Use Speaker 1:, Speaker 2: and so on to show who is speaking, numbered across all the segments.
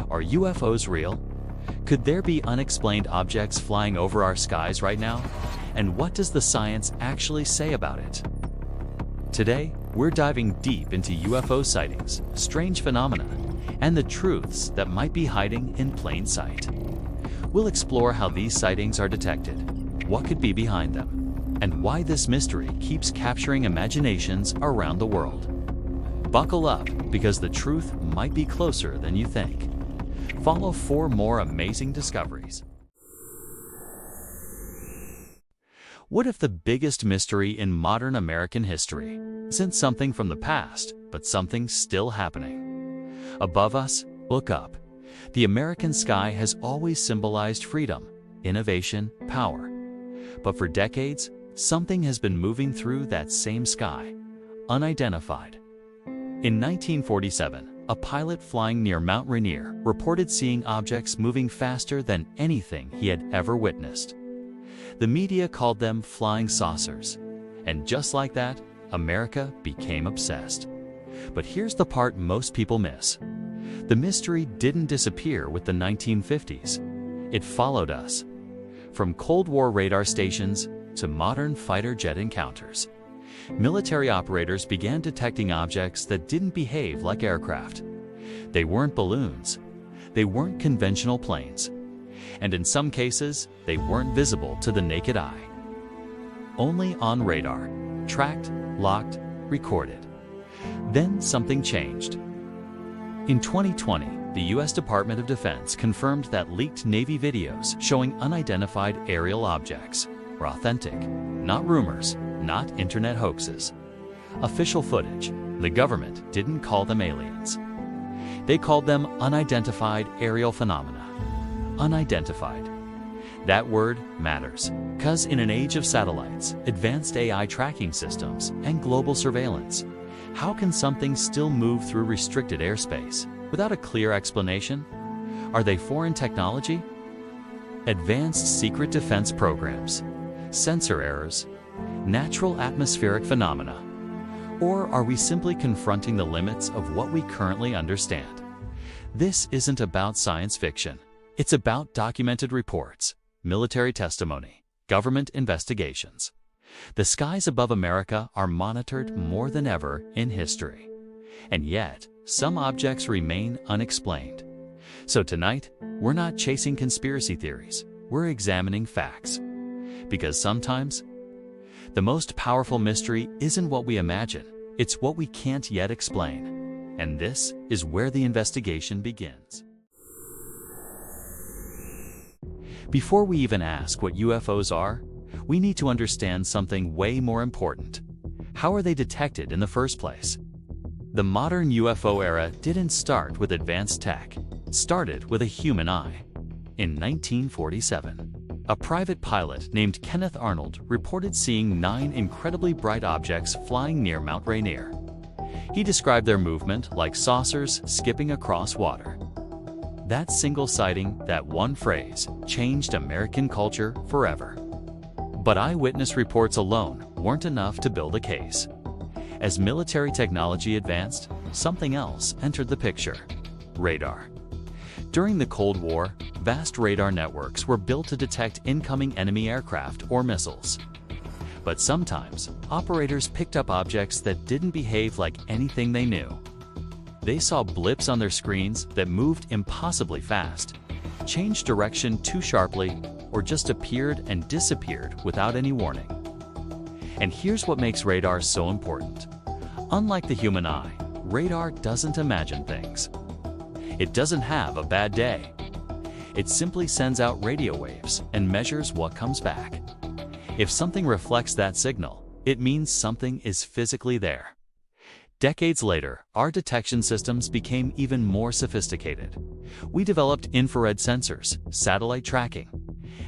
Speaker 1: Are UFOs real? Could there be unexplained objects flying over our skies right now? And what does the science actually say about it? Today, we're diving deep into UFO sightings, strange phenomena, and the truths that might be hiding in plain sight. We'll explore how these sightings are detected, what could be behind them, and why this mystery keeps capturing imaginations around the world. Buckle up, because the truth might be closer than you think. Follow for more amazing discoveries. What if the biggest mystery in modern American history isn't something from the past, but something still happening? Above us, look up. The American sky has always symbolized freedom, innovation, power. But for decades, something has been moving through that same sky, unidentified. In 1947, a pilot flying near Mount Rainier reported seeing objects moving faster than anything he had ever witnessed. The media called them flying saucers, and just like that, America became obsessed. But here's the part most people miss. The mystery didn't disappear with the 1950s. It followed us. From Cold War radar stations to modern fighter jet encounters, military operators began detecting objects that didn't behave like aircraft. They weren't balloons. They weren't conventional planes. And in some cases, they weren't visible to the naked eye. Only on radar, tracked, locked, recorded. Then something changed. In 2020, the U.S. Department of Defense confirmed that leaked Navy videos showing unidentified aerial objects were authentic, not rumors, not internet hoaxes. Official footage. The government didn't call them aliens. They called them unidentified aerial phenomena. Unidentified. That word matters, because in an age of satellites, advanced AI tracking systems, and global surveillance, how can something still move through restricted airspace without a clear explanation? Are they foreign technology? Advanced secret defense programs, sensor errors, natural atmospheric phenomena? Or are we simply confronting the limits of what we currently understand? This isn't about science fiction. It's about documented reports, military testimony, government investigations. The skies above America are monitored more than ever in history. And yet, some objects remain unexplained. So tonight, we're not chasing conspiracy theories. We're examining facts. Because sometimes, the most powerful mystery isn't what we imagine, it's what we can't yet explain. And this is where the investigation begins. Before we even ask what UFOs are, we need to understand something way more important. How are they detected in the first place? The modern UFO era didn't start with advanced tech. It started with a human eye. In 1947, a private pilot named Kenneth Arnold reported seeing 9 incredibly bright objects flying near Mount Rainier. He described their movement like saucers skipping across water. That single sighting, that one phrase, changed American culture forever. But eyewitness reports alone weren't enough to build a case. As military technology advanced, something else entered the picture: radar. During the Cold War, vast radar networks were built to detect incoming enemy aircraft or missiles. But sometimes, operators picked up objects that didn't behave like anything they knew. They saw blips on their screens that moved impossibly fast, changed direction too sharply, or just appeared and disappeared without any warning. And here's what makes radar so important. Unlike the human eye, radar doesn't imagine things. It doesn't have a bad day. It simply sends out radio waves and measures what comes back. If something reflects that signal, it means something is physically there. Decades later, our detection systems became even more sophisticated. We developed infrared sensors, satellite tracking,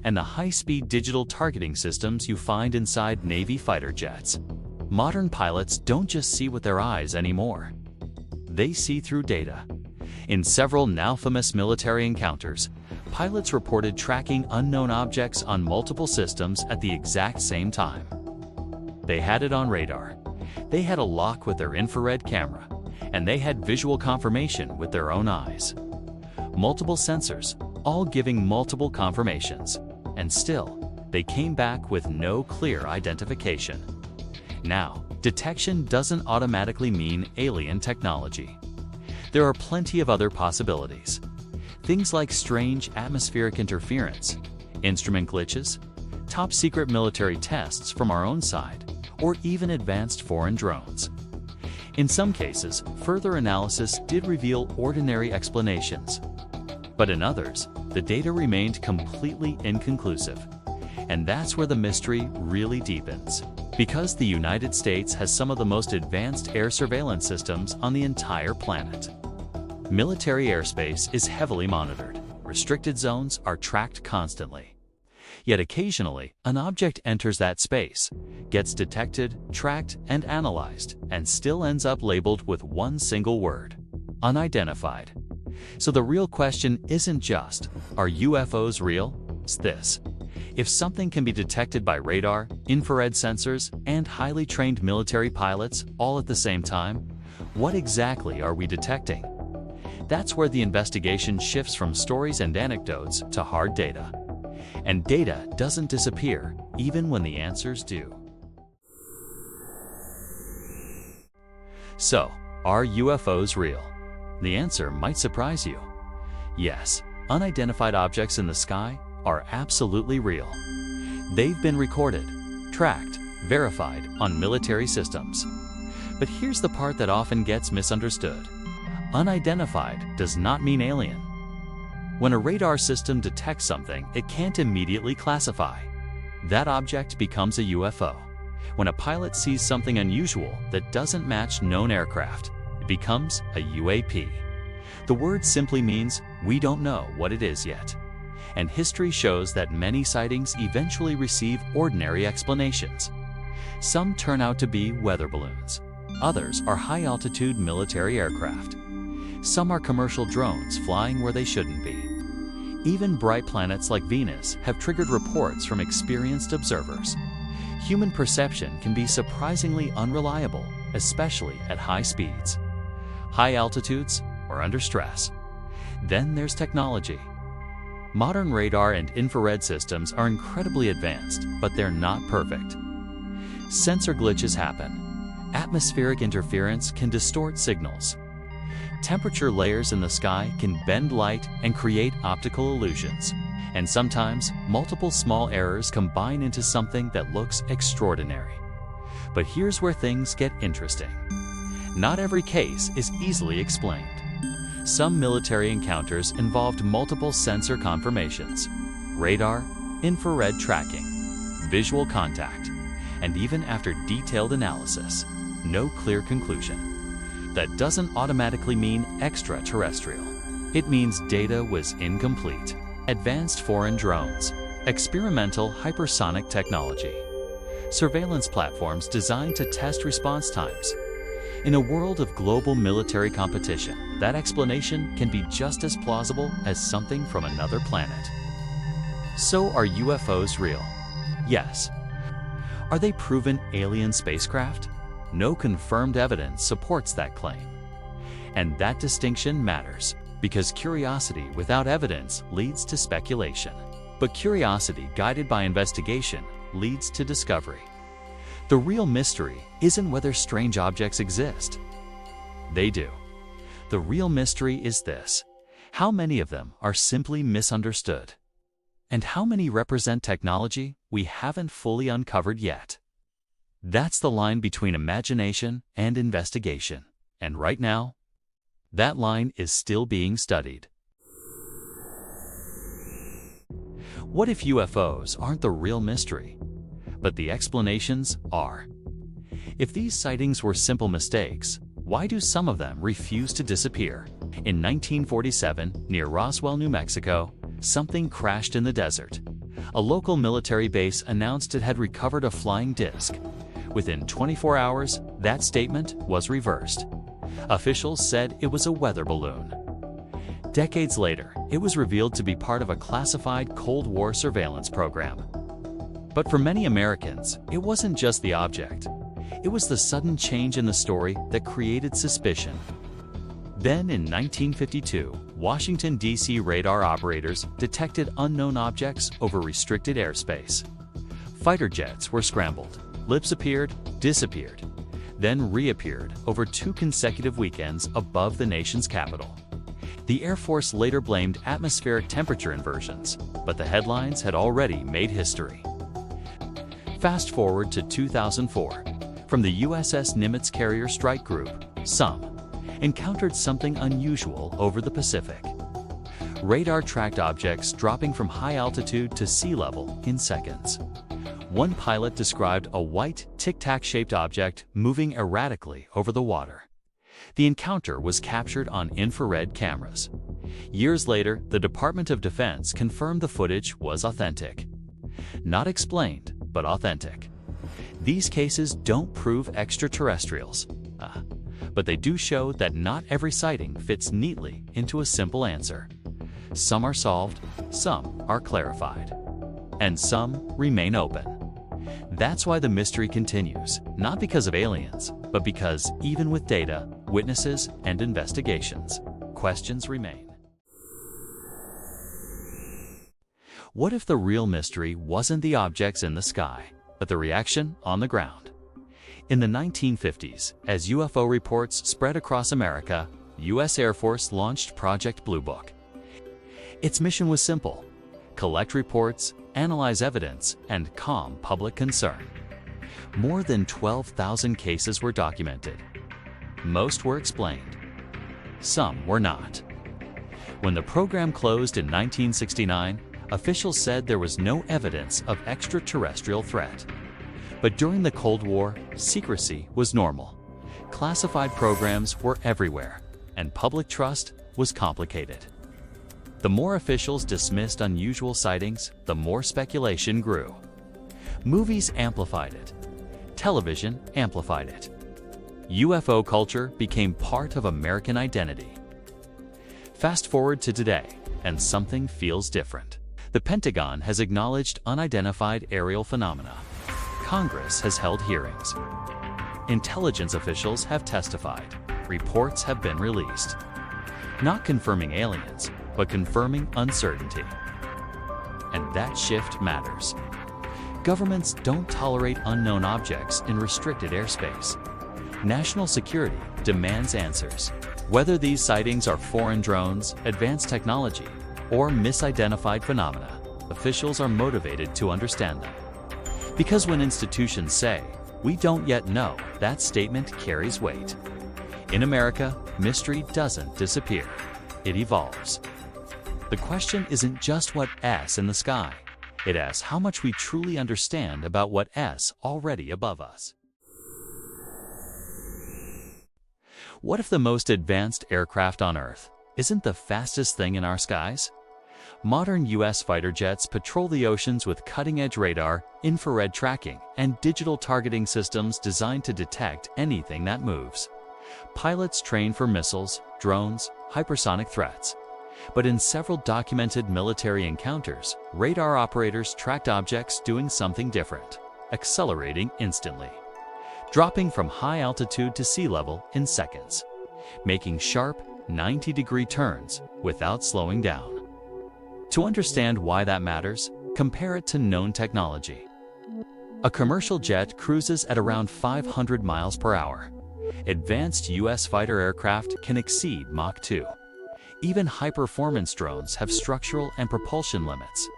Speaker 1: and the high-speed digital targeting systems you find inside Navy fighter jets. Modern pilots don't just see with their eyes anymore. They see through data. In several now famous military encounters, pilots reported tracking unknown objects on multiple systems at the exact same time. They had it on radar. They had a lock with their infrared camera, and they had visual confirmation with their own eyes. multiple sensors, all giving multiple confirmations. And still, they came back with no clear identification. Now, detection doesn't automatically mean alien technology. There are plenty of other possibilities. Things like strange atmospheric interference, instrument glitches, top-secret military tests from our own side, or even advanced foreign drones. In some cases, further analysis did reveal ordinary explanations. But in others, the data remained completely inconclusive. And that's where the mystery really deepens. Because the United States has some of the most advanced air surveillance systems on the entire planet. Military airspace is heavily monitored. Restricted zones are tracked constantly. Yet occasionally, an object enters that space, gets detected, tracked, and analyzed, and still ends up labeled with one single word: unidentified. So the real question isn't just, are UFOs real? It's this: if something can be detected by radar, infrared sensors, and highly trained military pilots all at the same time, what exactly are we detecting? That's where the investigation shifts from stories and anecdotes to hard data. And data doesn't disappear, even when the answers do. So, are UFOs real? The answer might surprise you. Yes, unidentified objects in the sky are absolutely real. They've been recorded, tracked, verified on military systems. But here's the part that often gets misunderstood. Unidentified does not mean alien. When a radar system detects something it can't immediately classify, that object becomes a UFO. When a pilot sees something unusual that doesn't match known aircraft, it becomes a UAP. The word simply means we don't know what it is yet. And history shows that many sightings eventually receive ordinary explanations. Some turn out to be weather balloons. Others are high-altitude military aircraft. Some are commercial drones flying where they shouldn't be. Even bright planets like Venus have triggered reports from experienced observers. Human perception can be surprisingly unreliable, especially at high speeds, high altitudes, or under stress. Then there's technology. Modern radar and infrared systems are incredibly advanced, but they're not perfect. Sensor glitches happen. Atmospheric interference can distort signals. Temperature layers in the sky can bend light and create optical illusions. And sometimes, multiple small errors combine into something that looks extraordinary. But here's where things get interesting. Not every case is easily explained. Some military encounters involved multiple sensor confirmations, radar, infrared tracking, visual contact, and even after detailed analysis, no clear conclusion. That doesn't automatically mean extraterrestrial. It means data was incomplete. Advanced foreign drones, experimental hypersonic technology, surveillance platforms designed to test response times. In a world of global military competition, that explanation can be just as plausible as something from another planet. So are UFOs real? Yes. Are they proven alien spacecraft? No confirmed evidence supports that claim. And that distinction matters, because curiosity without evidence leads to speculation. But curiosity guided by investigation leads to discovery. The real mystery isn't whether strange objects exist. They do. The real mystery is this: how many of them are simply misunderstood? And how many represent technology we haven't fully uncovered yet? That's the line between imagination and investigation. And right now, that line is still being studied. What if UFOs aren't the real mystery, but the explanations are? If these sightings were simple mistakes, why do some of them refuse to disappear? In 1947, near Roswell, New Mexico, something crashed in the desert. A local military base announced it had recovered a flying disc. Within 24 hours, that statement was reversed. Officials said it was a weather balloon. Decades later, it was revealed to be part of a classified Cold War surveillance program. But for many Americans, it wasn't just the object. It was the sudden change in the story that created suspicion. Then in 1952, Washington, D.C. radar operators detected unknown objects over restricted airspace. Fighter jets were scrambled. Lips appeared, disappeared, then reappeared over 2 consecutive weekends above the nation's capital. The Air Force later blamed atmospheric temperature inversions, but the headlines had already made history. Fast forward to 2004. From the USS Nimitz Carrier Strike Group, some encountered something unusual over the Pacific. Radar tracked objects dropping from high altitude to sea level in seconds. One pilot described a white, tic-tac-shaped object moving erratically over the water. The encounter was captured on infrared cameras. Years later, the Department of Defense confirmed the footage was authentic. Not explained, but authentic. These cases don't prove extraterrestrials, but they do show that not every sighting fits neatly into a simple answer. Some are solved, some are clarified, and some remain open. That's why the mystery continues, not because of aliens, but because even with data, witnesses, and investigations, questions remain. What if the real mystery wasn't the objects in the sky, but the reaction on the ground? In the 1950s, as UFO reports spread across America, the U.S. Air Force launched Project Blue Book. Its mission was simple: collect reports, analyze evidence, and calm public concern. More than 12,000 cases were documented. Most were explained. Some were not. When the program closed in 1969, officials said there was no evidence of extraterrestrial threat. But during the Cold War, secrecy was normal. Classified programs were everywhere, and public trust was complicated. The more officials dismissed unusual sightings, the more speculation grew. Movies amplified it. Television amplified it. UFO culture became part of American identity. Fast forward to today, and something feels different. The Pentagon has acknowledged unidentified aerial phenomena. Congress has held hearings. Intelligence officials have testified. Reports have been released. Not confirming aliens, but confirming uncertainty. And that shift matters. Governments don't tolerate unknown objects in restricted airspace. National security demands answers. Whether these sightings are foreign drones, advanced technology, or misidentified phenomena, officials are motivated to understand them. Because when institutions say, "We don't yet know," that statement carries weight. In America, mystery doesn't disappear. It evolves. The question isn't just what's in the sky. It asks how much we truly understand about what's already above us. What if the most advanced aircraft on Earth isn't the fastest thing in our skies? Modern U.S. fighter jets patrol the oceans with cutting-edge radar, infrared tracking, and digital targeting systems designed to detect anything that moves. Pilots train for missiles, drones, hypersonic threats. But in several documented military encounters, radar operators tracked objects doing something different, accelerating instantly, dropping from high altitude to sea level in seconds, making sharp 90-degree turns without slowing down. To understand why that matters, compare it to known technology. A commercial jet cruises at around 500 miles per hour. Advanced U.S. fighter aircraft can exceed Mach 2. Even high-performance drones have structural and propulsion limits.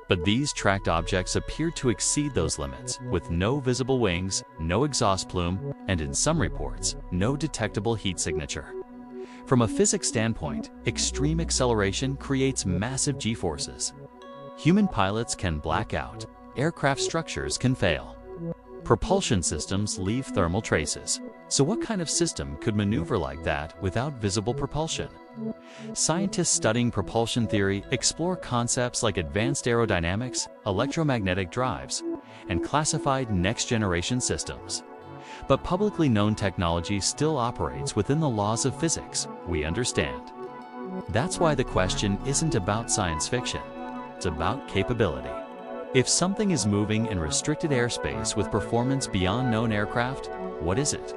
Speaker 1: But these tracked objects appear to exceed those limits, with no visible wings, no exhaust plume, and in some reports, no detectable heat signature. From a physics standpoint, extreme acceleration creates massive G-forces. Human pilots can black out. Aircraft structures can fail. Propulsion systems leave thermal traces. So what kind of system could maneuver like that without visible propulsion? Scientists studying propulsion theory explore concepts like advanced aerodynamics, electromagnetic drives, and classified next-generation systems. But publicly known technology still operates within the laws of physics we understand. That's why the question isn't about science fiction. It's about capability. If something is moving in restricted airspace with performance beyond known aircraft, what is it?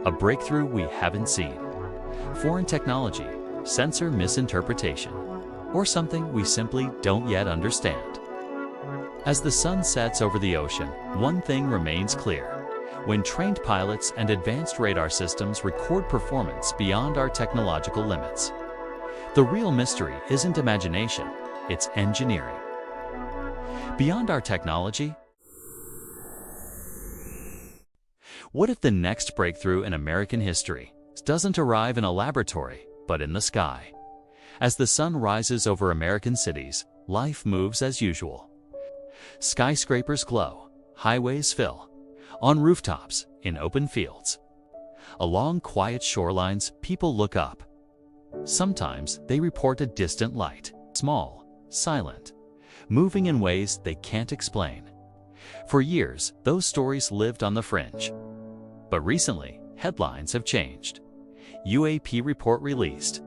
Speaker 1: A breakthrough we haven't seen. Foreign technology, sensor misinterpretation, or something we simply don't yet understand. As the sun sets over the ocean, one thing remains clear. When trained pilots and advanced radar systems record performance beyond our technological limits, the real mystery isn't imagination, it's engineering. Beyond our technology, what if the next breakthrough in American history doesn't arrive in a laboratory, but in the sky? As the sun rises over American cities, life moves as usual. Skyscrapers glow, highways fill, on rooftops, in open fields. Along quiet shorelines, people look up. Sometimes they report a distant light, small, silent, moving in ways they can't explain. For years, those stories lived on the fringe. But recently, headlines have changed. UAP report released.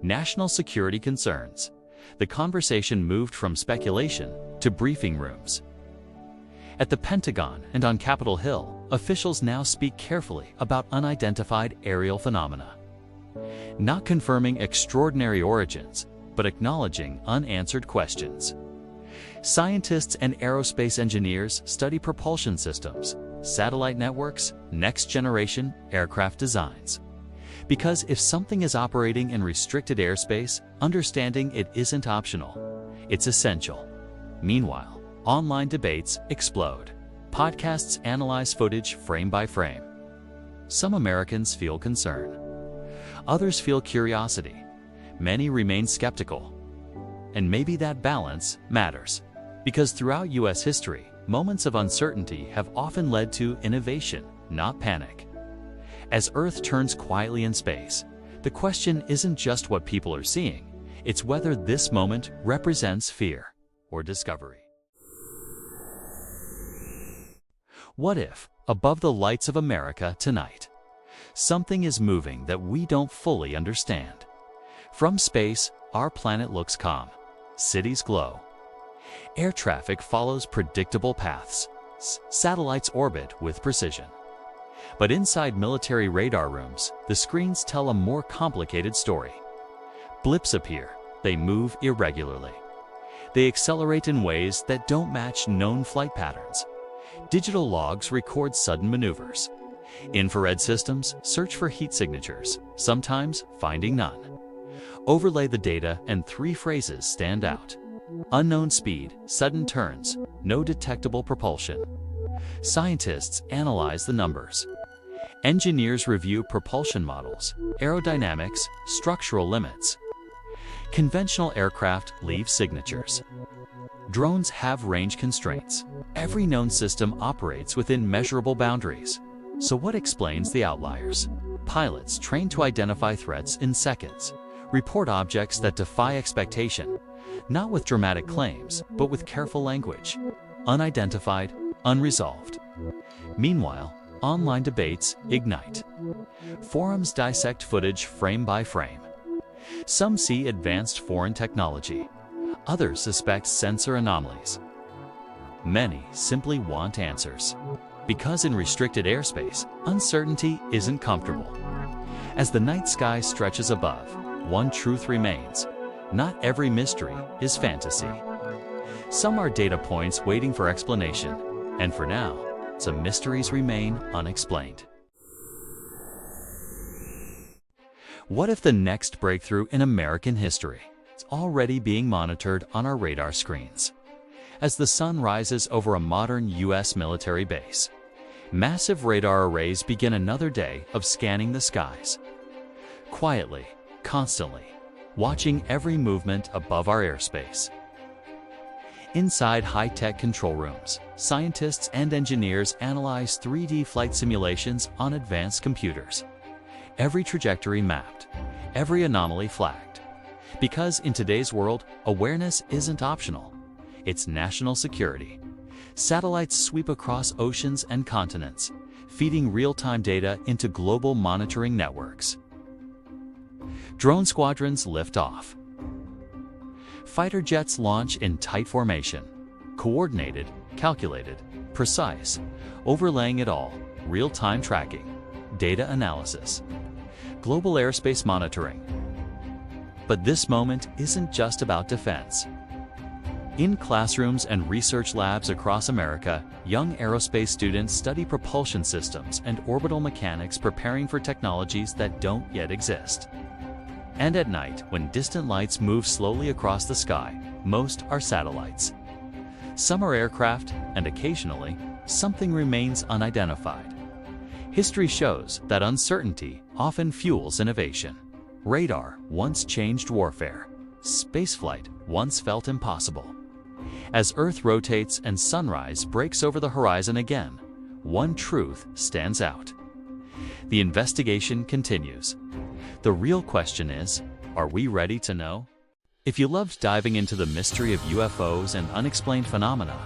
Speaker 1: National security concerns. The conversation moved from speculation to briefing rooms. At the Pentagon and on Capitol Hill, officials now speak carefully about unidentified aerial phenomena. Not confirming extraordinary origins, but acknowledging unanswered questions. Scientists and aerospace engineers study propulsion systems, satellite networks, next-generation aircraft designs. Because if something is operating in restricted airspace, understanding it isn't optional, it's essential. Meanwhile, online debates explode. Podcasts analyze footage frame by frame. Some Americans feel concern. Others feel curiosity. Many remain skeptical. And maybe that balance matters. Because throughout U.S. history, moments of uncertainty have often led to innovation, not panic. As Earth turns quietly in space, the question isn't just what people are seeing, it's whether this moment represents fear or discovery. What if, above the lights of America tonight, something is moving that we don't fully understand? From space, our planet looks calm. Cities glow. Air traffic follows predictable paths. Satellites orbit with precision. But inside military radar rooms, the screens tell a more complicated story. Blips appear. They move irregularly. They accelerate in ways that don't match known flight patterns. Digital logs record sudden maneuvers. Infrared systems search for heat signatures, sometimes finding none. Overlay the data and three phrases stand out. Unknown speed, sudden turns, no detectable propulsion. Scientists analyze the numbers. Engineers review propulsion models, aerodynamics, structural limits. Conventional aircraft leave signatures. Drones have range constraints. Every known system operates within measurable boundaries. So what explains the outliers? Pilots trained to identify threats in seconds, report objects that defy expectation, not with dramatic claims, but with careful language. Unidentified, unresolved. Meanwhile, online debates ignite. Forums dissect footage frame by frame. Some see advanced foreign technology. Others suspect sensor anomalies. Many simply want answers. Because in restricted airspace, uncertainty isn't comfortable. As the night sky stretches above, one truth remains: not every mystery is fantasy. Some are data points waiting for explanation, and for now, some mysteries remain unexplained. What if the next breakthrough in American history is already being monitored on our radar screens? As the sun rises over a modern U.S. military base, massive radar arrays begin another day of scanning the skies. Quietly, constantly, watching every movement above our airspace. Inside high-tech control rooms, scientists and engineers analyze 3D flight simulations on advanced computers. Every trajectory mapped, every anomaly flagged. Because in today's world, awareness isn't optional. It's national security. Satellites sweep across oceans and continents, feeding real-time data into global monitoring networks. Drone squadrons lift off. Fighter jets launch in tight formation. Coordinated, calculated, precise, overlaying it all, real-time tracking, data analysis. Global airspace monitoring. But this moment isn't just about defense. In classrooms and research labs across America, young aerospace students study propulsion systems and orbital mechanics, preparing for technologies that don't yet exist. And at night, when distant lights move slowly across the sky, most are satellites. Some are aircraft, and occasionally, something remains unidentified. History shows that uncertainty often fuels innovation. Radar once changed warfare. Spaceflight once felt impossible. As Earth rotates and sunrise breaks over the horizon again, one truth stands out. The investigation continues. The real question is, are we ready to know? If you loved diving into the mystery of UFOs and unexplained phenomena,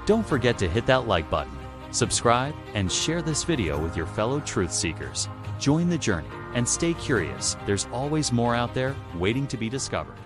Speaker 1: don't forget to hit that like button, subscribe, and share this video with your fellow truth seekers. Join the journey and stay curious. There's always more out there waiting to be discovered.